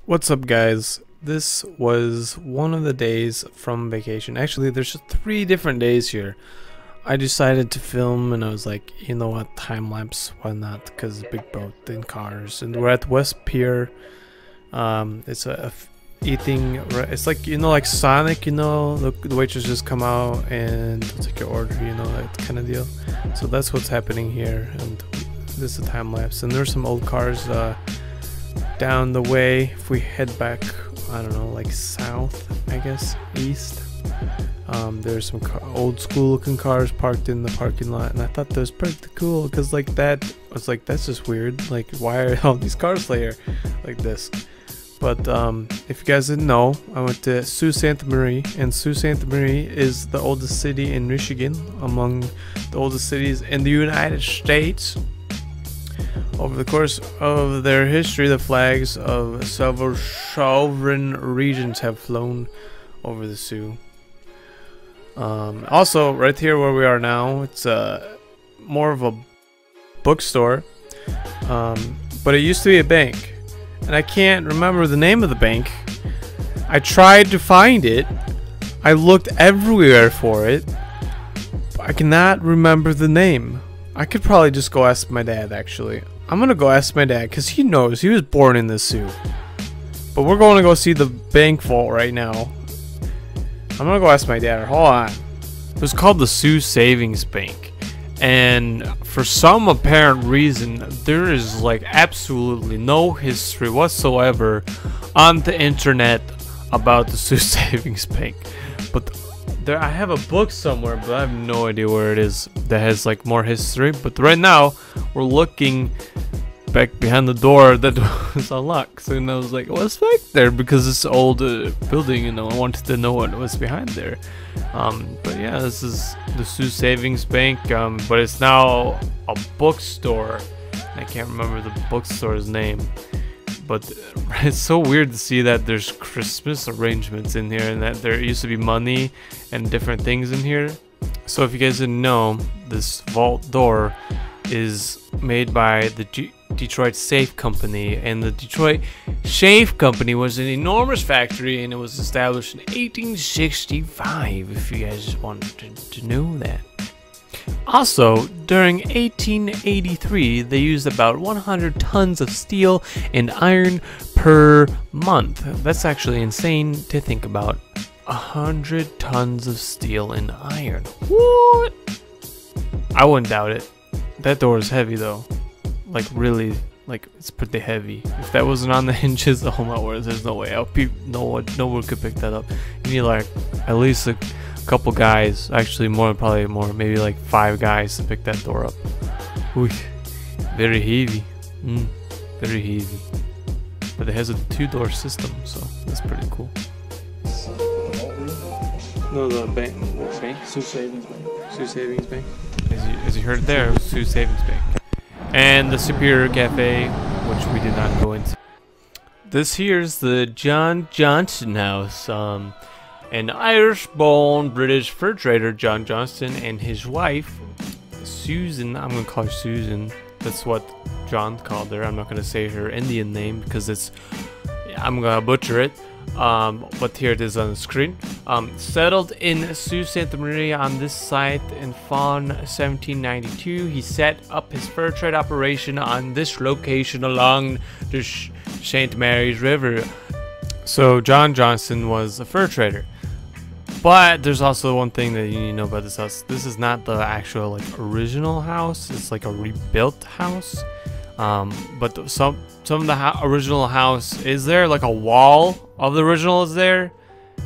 What's up, guys? This was one of the days from vacation. Actually, there's 3 different days here. I decided to film and I was like, you know what, time lapse, why not? Because big boat and cars. And we're at West Pier. It's eating, it's like, you know, like Sonic, you know, the waitress just come out and take your order, you know, that kind of deal. So that's what's happening here. And this is a time lapse. And there's some old cars down the way. If we head back, I don't know, like south, I guess, east, there's some old school looking cars parked in the parking lot, and I thought that was pretty cool because like that, I was like, that's just weird, like why are all these cars here like this? But if you guys didn't know, I went to Sault Ste. Marie, and Sault Ste. Marie is the oldest city in Michigan, among the oldest cities in the United States. Over the course of their history, the flags of several sovereign regions have flown over the Sioux. Also, right here where we are now, it's more of a bookstore, but it used to be a bank, and I can't remember the name of the bank. I tried to find it. I looked everywhere for it. I cannot remember the name. I could probably just go ask my dad, actually. I'm gonna go ask my dad because he knows. He was born in the Sioux. But we're going to go see the bank vault right now. I'm gonna go ask my dad. Hold on. It was called the Sioux Savings Bank. And for some apparent reason, there is like absolutely no history whatsoever on the internet about the Sioux Savings Bank. But there, I have a book somewhere, but I have no idea where it is that has like more history. But right now, we're looking back behind the door that was unlocked. So I was like, what's back there? Because it's an old building, you know, I wanted to know what was behind there. But yeah, this is the Sioux Savings Bank, but it's now a bookstore. I can't remember the bookstore's name. But it's so weird to see that there's Christmas arrangements in here and that there used to be money and different things in here. So if you guys didn't know, this vault door is made by the Detroit Safe Company, and the Detroit Safe Company was an enormous factory, and it was established in 1865, if you guys wanted to know that. Also, during 1883, they used about 100 tons of steel and iron per month. That's actually insane to think about. 100 tons of steel and iron. What? I wouldn't doubt it. That door is heavy though. Like really, like it's pretty heavy. If that wasn't on the hinges, oh my word, there's no way. No one could pick that up. You need like at least a couple guys, actually more, probably more, maybe like 5 guys to pick that door up. Ooh, very heavy. Very heavy. But it has a 2-door system, so that's pretty cool. No, the bank. What bank? Sioux Savings Bank. Sioux Savings Bank. As you heard there, it was Sioux Savings Bank. And the Superior Cafe, which we did not go into. This here's the John Johnston House. An Irish-born British fur trader, John Johnston, and his wife, Susan. I'm going to call her Susan. That's what John called her. I'm not going to say her Indian name because I'm going to butcher it. But here it is on the screen. Settled in Sault Ste. Marie on this site in Fawn 1792. He set up his fur trade operation on this location along the St. Mary's River. So John Johnston was a fur trader. But there's also one thing that you need to know about this house. This is not the actual like original house. It's like a rebuilt house. But some of the original house is there, like a wall of the original is there,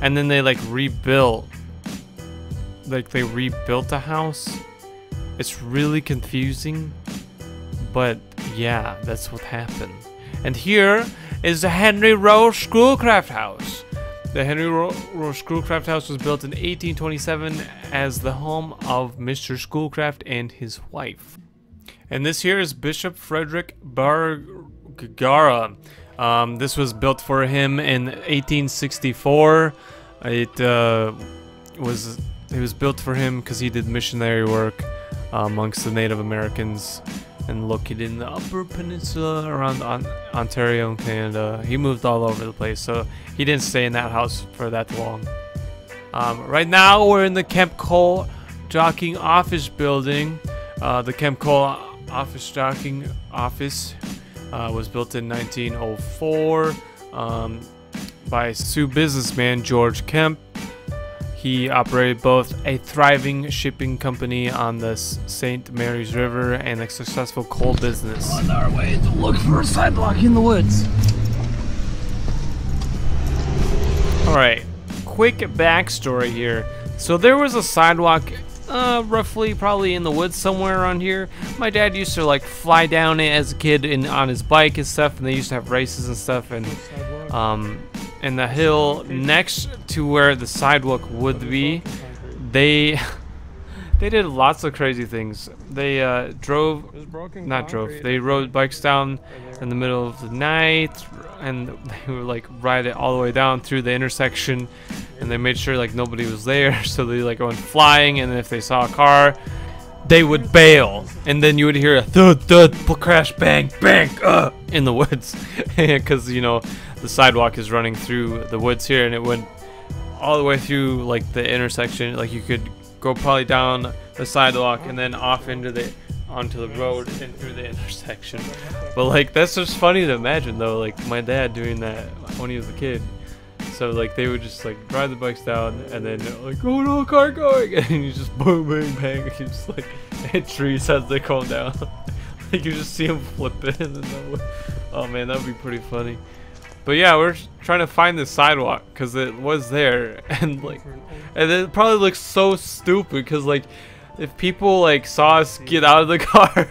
and then they like rebuilt. Like they rebuilt the house. It's really confusing, but yeah, that's what happened. And here is the Henry Rowe Schoolcraft House. The Henry Rowe Schoolcraft House was built in 1827 as the home of Mr. Schoolcraft and his wife. And this here is Bishop Frederick Bargara. This was built for him in 1864. It was built for him because he did missionary work amongst the Native Americans and located in the Upper Peninsula around Ontario and Canada. He moved all over the place, so he didn't stay in that house for that long. Right now, we're in the Kemp Coal Jockeying Office building. The Kemp Coal Office Jockeying Office was built in 1904 by Sioux businessman George Kemp. He operated both a thriving shipping company on the St. Mary's River and a successful coal business. On our way to look for a sidewalk in the woods. Alright, quick backstory here. So there was a sidewalk roughly probably in the woods somewhere around here. My dad used to like fly down it as a kid on his bike and stuff, and they used to have races and stuff, and the hill next to where the sidewalk would be, they did lots of crazy things. They they rode bikes down in the middle of the night, and they would like ride it all the way down through the intersection, and they made sure like nobody was there, so they like went flying, and if they saw a car, they would bail, and then you would hear a thud thud crash bang bang in the woods, because you know the sidewalk is running through the woods here, and it went all the way through like the intersection. Like you could go probably down the sidewalk and then off onto the road and through the intersection. But like that's just funny to imagine though, like my dad doing that when he was a kid. So like they would just like ride the bikes down and then like, oh no, car going, and you just boom bang bang, and you just like hit trees as they come down. Like you just see them flipping, and then oh man, that'd be pretty funny. But yeah, we're trying to find the sidewalk because it was there, and like, and it probably looks so stupid because like, if people like saw us get out of the car,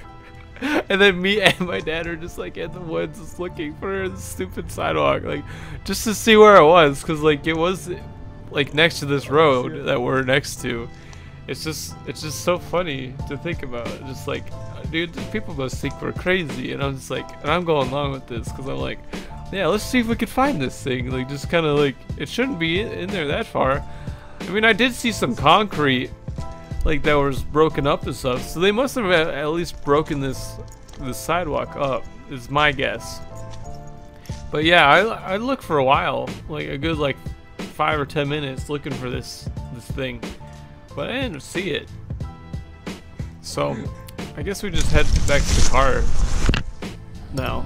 and then me and my dad are just like in the woods just looking for the stupid sidewalk, like just to see where it was, because like it was like next to this road that we're next to. It's just so funny to think about. Just like, dude, people must think we're crazy, and I'm just like, and I'm going along with this because I'm like, yeah, let's see if we can find this thing. Like, just kind of like, it shouldn't be in there that far. I mean, I did see some concrete, like, that was broken up and stuff. So they must have at least broken this sidewalk up, is my guess. But yeah, I looked for a while, like a good like 5 or 10 minutes looking for this thing, but I didn't see it. So I guess we just head back to the car now.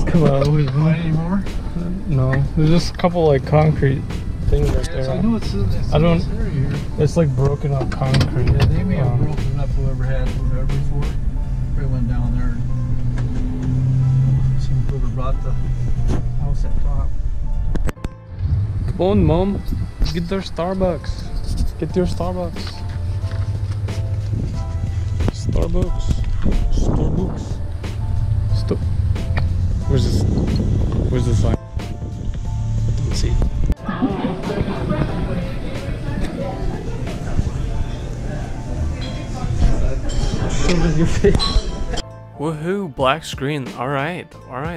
Come on, find any more? No, there's just a couple like concrete things right there. I know it's I don't. here. It's like broken up concrete. Yeah, they may have broken up whoever had whatever before. Probably went down there. See whoever brought the house at top. Come on, Mom. Get their Starbucks. Get your Starbucks. Starbucks. Stop. Where's this line? Let's see. Woohoo, black screen. Alright,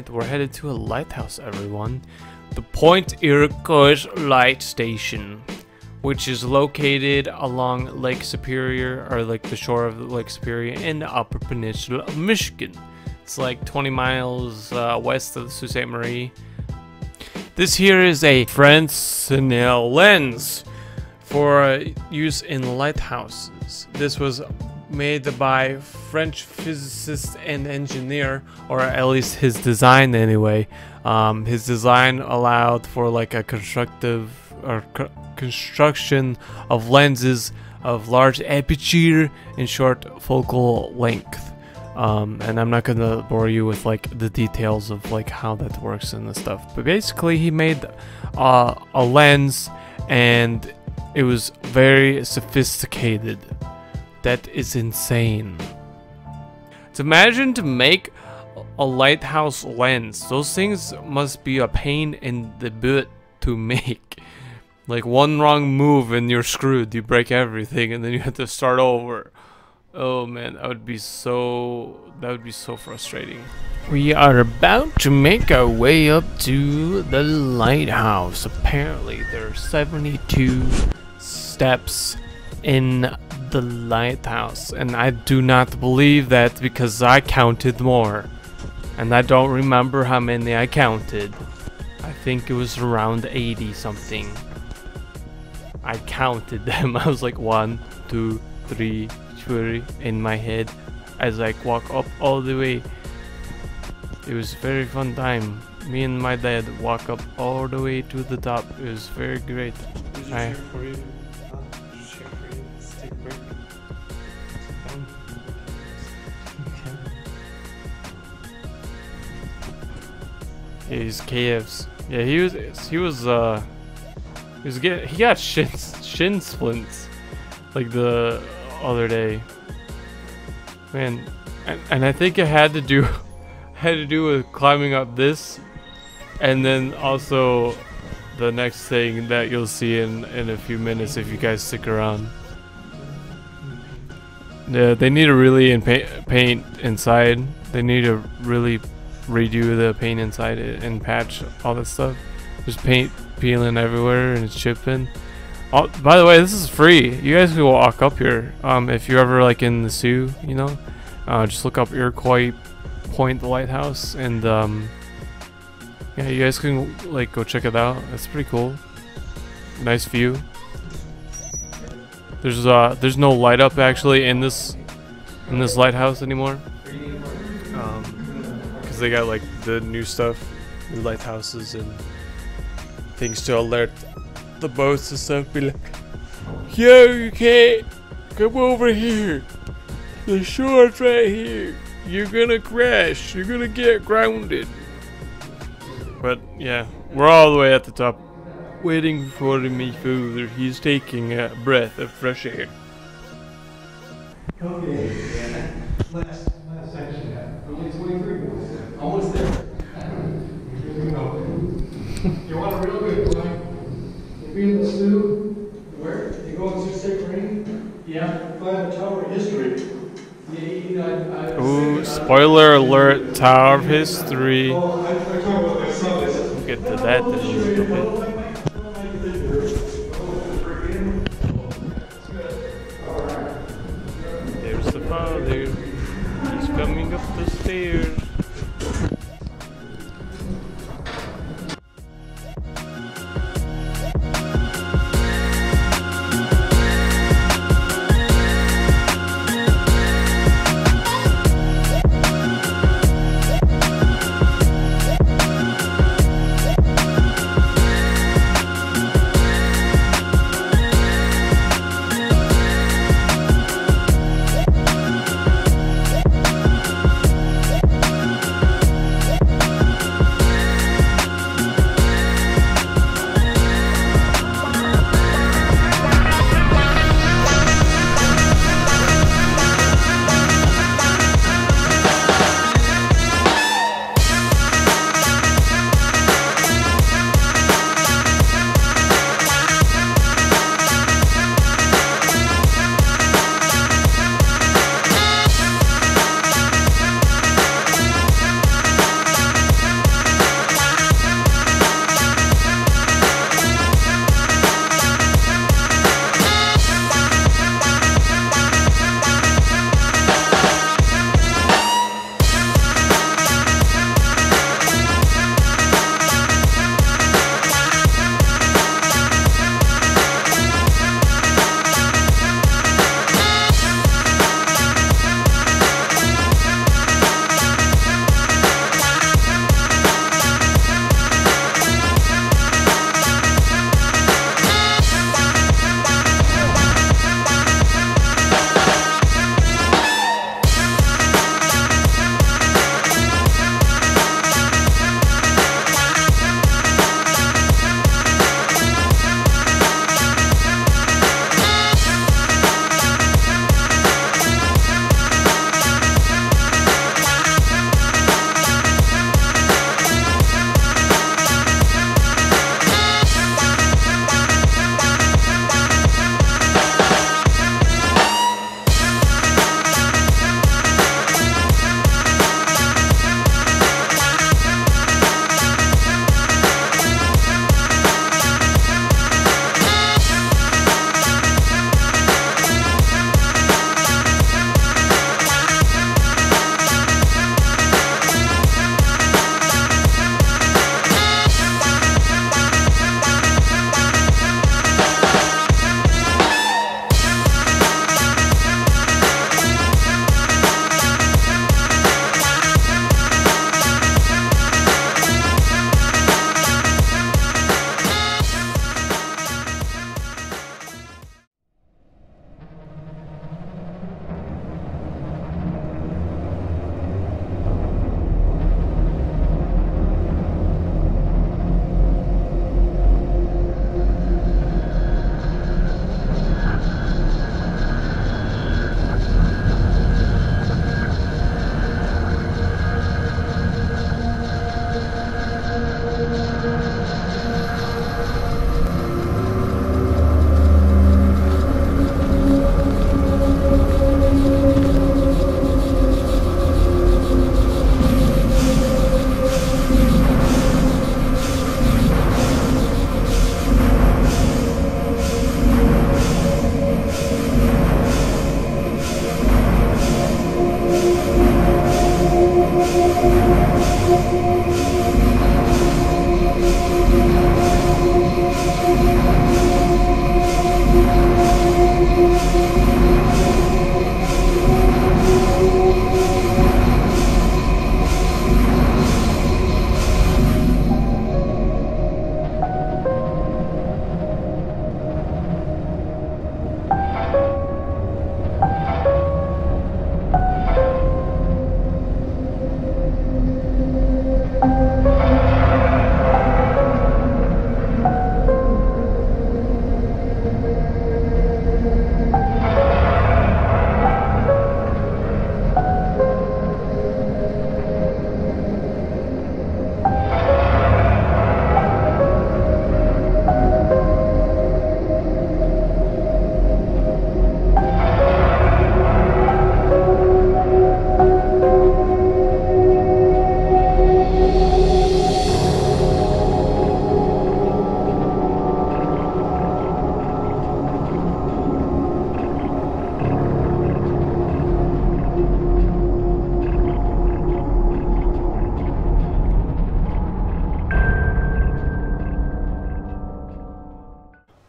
we're headed to a lighthouse, everyone. The Point Iroquois Light Station, which is located along Lake Superior, or like the shore of Lake Superior in the Upper Peninsula of Michigan. It's like 20 miles west of Sault Ste. Marie. This here is a Fresnel lens for use in lighthouses. This was made by French physicist and engineer, or at least his design anyway. His design allowed for like a construction of lenses of large aperture and short focal length. And I'm not gonna bore you with like the details of like how that works and the stuff, but basically he made a lens, and it was very sophisticated. That is insane. To imagine to make a lighthouse lens, those things must be a pain in the butt to make. Like one wrong move and you're screwed. You break everything and then you have to start over. Oh man, that would be so frustrating. We are about to make our way up to the lighthouse. Apparently there's 72 steps in the lighthouse, and I do not believe that because I counted more, and I don't remember how many I counted. I think it was around 80 something. I counted them. I was like 1, 2, 3, 4 in my head as I walk up all the way. It was a very fun time. Me and my dad walk up all the way to the top. It was very great. I for you. Just check for you. Let's take a break. Yeah, he's KF's. Yeah, he got shin splints like the other day. Man, and I think it had to do with climbing up this, and then also the next thing that you'll see in a few minutes if you guys stick around. Yeah, they need to really paint inside. They need to really redo the paint inside it and patch all that stuff. There's paint peeling everywhere and it's chipping. Oh, by the way, this is free. You guys can walk up here. If you're ever like in the Sioux, you know, just look up Iroquois Point, the lighthouse, and yeah, you guys can like go check it out. It's pretty cool. Nice view. There's no light up actually in this lighthouse anymore. Because they got like the new stuff, new lighthouses and things to alert the boats and stuff. Be like, yo, you can't come over here. The shore's right here. You're gonna crash. You're gonna get grounded. But yeah, we're all the way at the top, waiting for me food. He's taking a breath of fresh air. Okay, last section. Only 23 more. Almost there. Here we go. You want a real good one? You be in the Sioux, where? You go in Sioux State Marine? Yeah. Find the Tower of History. Ooh, spoiler alert, Tower of History. Oh, I talk about that some. We'll get to that in a little bit. There's the father. He's coming up the stairs.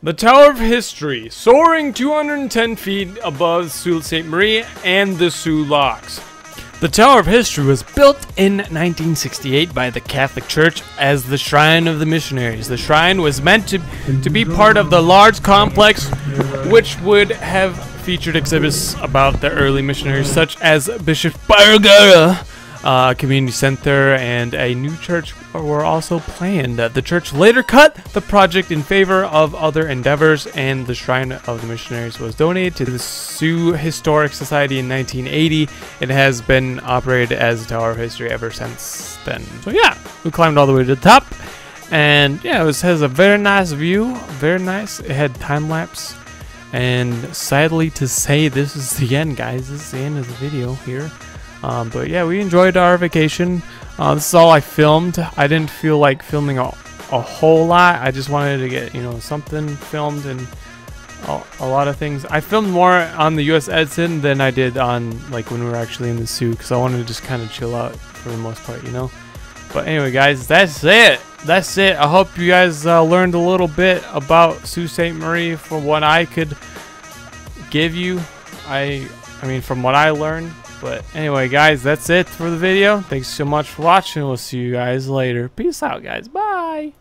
The Tower of History, soaring 210 feet above Sault Ste. Marie and the Soo Locks. The Tower of History was built in 1968 by the Catholic Church as the Shrine of the Missionaries. The shrine was meant to be part of the large complex, which would have featured exhibits about the early missionaries, such as Bishop Bargara. Community center and a new church were also planned. The church later cut the project in favor of other endeavors, and the Shrine of the Missionaries was donated to the Sioux Historic Society in 1980. It has been operated as a Tower of History ever since then. So yeah, we climbed all the way to the top, and yeah, it has a very nice view, very nice. It had time lapse, and sadly to say, this is the end, guys. This is the end of the video here. But yeah, we enjoyed our vacation. This is all I filmed. I didn't feel like filming a whole lot. I just wanted to get, you know, something filmed, and a lot of things. I filmed more on the US Edson than I did on, like, when we were actually in the Sioux, because I wanted to just kind of chill out for the most part, you know. But anyway, guys, that's it. That's it. I hope you guys learned a little bit about Sault Ste. Marie from what I could give you. I mean, from what I learned. But anyway, guys, that's it for the video. Thanks so much for watching. We'll see you guys later. Peace out, guys. Bye.